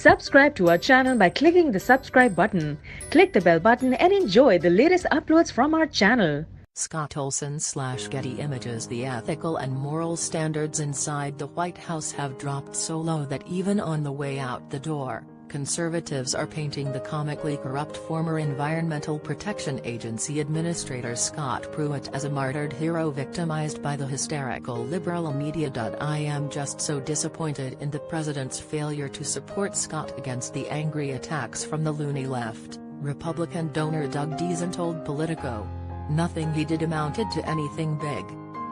Subscribe to our channel by clicking the subscribe button. Click the bell button and enjoy the latest uploads from our channel. Scott Olsen/Getty Images. The ethical and moral standards inside the White House have dropped so low that even on the way out the door, conservatives are painting the comically corrupt former Environmental Protection Agency Administrator Scott Pruitt as a martyred hero victimized by the hysterical liberal media. I am just so disappointed in the president's failure to support Scott against the angry attacks from the loony left, Republican donor Doug Deason told Politico. Nothing he did amounted to anything big.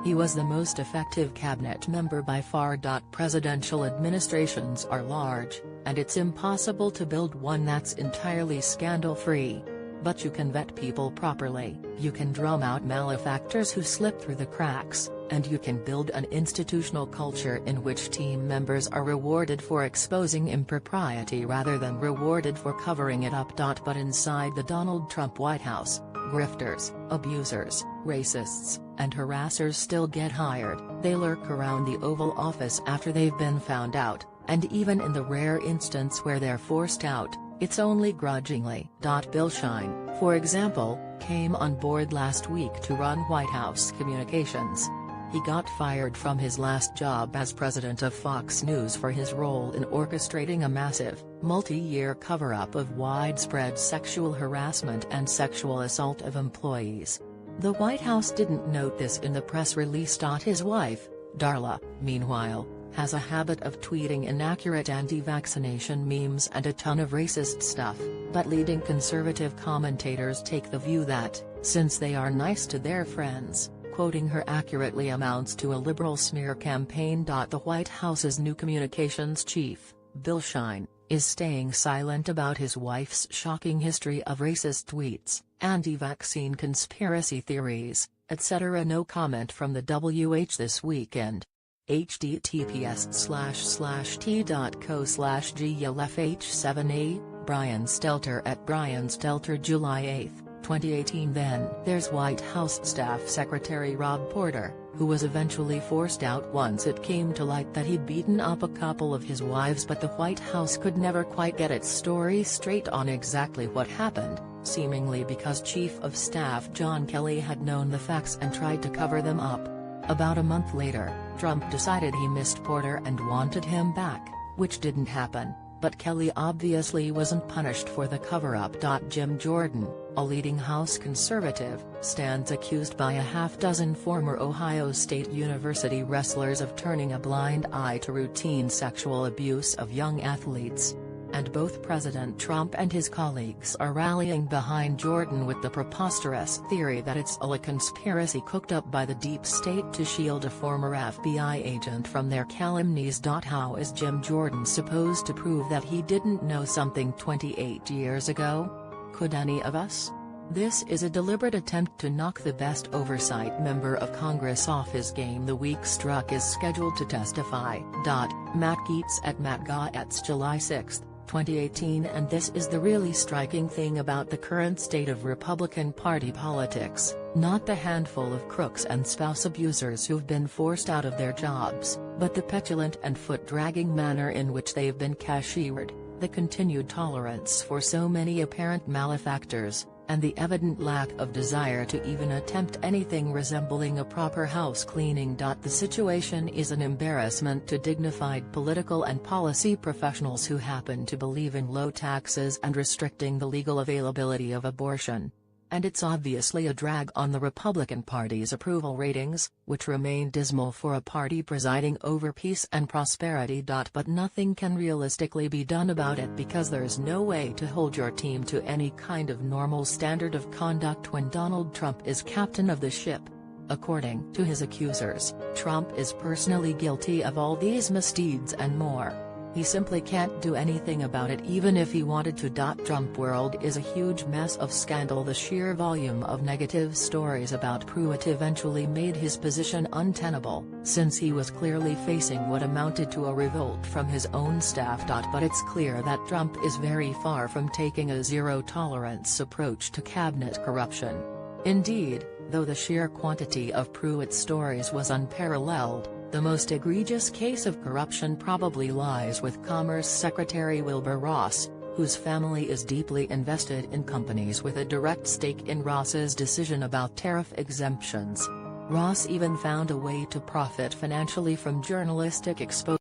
He was the most effective cabinet member by far. Presidential administrations are large, and it's impossible to build one that's entirely scandal-free. But you can vet people properly, you can drum out malefactors who slip through the cracks, and you can build an institutional culture in which team members are rewarded for exposing impropriety rather than rewarded for covering it up. But inside the Donald Trump White House, grifters, abusers, racists, and harassers still get hired. They lurk around the Oval Office after they've been found out, and even in the rare instance where they're forced out, it's only grudgingly. Bill Shine, for example, came on board last week to run White House communications. He got fired from his last job as president of Fox News for his role in orchestrating a massive, multi-year cover-up of widespread sexual harassment and sexual assault of employees. The White House didn't note this in the press release. His wife, Darla, meanwhile, has a habit of tweeting inaccurate anti-vaccination memes and a ton of racist stuff, but leading conservative commentators take the view that, since they are nice to their friends, quoting her accurately amounts to a liberal smear campaign. The White House's new communications chief, Bill Shine, is staying silent about his wife's shocking history of racist tweets, anti-vaccine conspiracy theories, etc. No comment from the WH this weekend. https://t.co/GLFH7A, Brian Stelter at Brian Stelter. July 8, 2018. Then there's White House Staff Secretary Rob Porter, who was eventually forced out once it came to light that he'd beaten up a couple of his wives, but the White House could never quite get its story straight on exactly what happened, seemingly because Chief of Staff John Kelly had known the facts and tried to cover them up. About a month later, Trump decided he missed Porter and wanted him back, which didn't happen, but Kelly obviously wasn't punished for the cover-up. Jim Jordan, a leading House conservative, stands accused by a half-dozen former Ohio State University wrestlers of turning a blind eye to routine sexual abuse of young athletes. And both President Trump and his colleagues are rallying behind Jordan with the preposterous theory that it's all a conspiracy cooked up by the deep state to shield a former FBI agent from their calumnies. How is Jim Jordan supposed to prove that he didn't know something 28 years ago? Could any of us? This is a deliberate attempt to knock the best oversight member of Congress off his game. The week Strzok is scheduled to testify. Matt Gaetz at Matt Gaetz. July 6, 2018. And this is the really striking thing about the current state of Republican Party politics, not the handful of crooks and spouse abusers who've been forced out of their jobs, but the petulant and foot-dragging manner in which they've been cashiered, the continued tolerance for so many apparent malefactors, and the evident lack of desire to even attempt anything resembling a proper house cleaning. The situation is an embarrassment to dignified political and policy professionals who happen to believe in low taxes and restricting the legal availability of abortion. And it's obviously a drag on the Republican Party's approval ratings, which remain dismal for a party presiding over peace and prosperity. But nothing can realistically be done about it because there's no way to hold your team to any kind of normal standard of conduct when Donald Trump is captain of the ship. According to his accusers, Trump is personally guilty of all these misdeeds and more. He simply can't do anything about it even if he wanted to. Trump world is a huge mess of scandal. The sheer volume of negative stories about Pruitt eventually made his position untenable, since he was clearly facing what amounted to a revolt from his own staff. But it's clear that Trump is very far from taking a zero-tolerance approach to cabinet corruption. Indeed, though the sheer quantity of Pruitt stories was unparalleled, The most egregious case of corruption probably lies with Commerce Secretary Wilbur Ross, whose family is deeply invested in companies with a direct stake in Ross's decision about tariff exemptions. Ross even found a way to profit financially from journalistic exposure.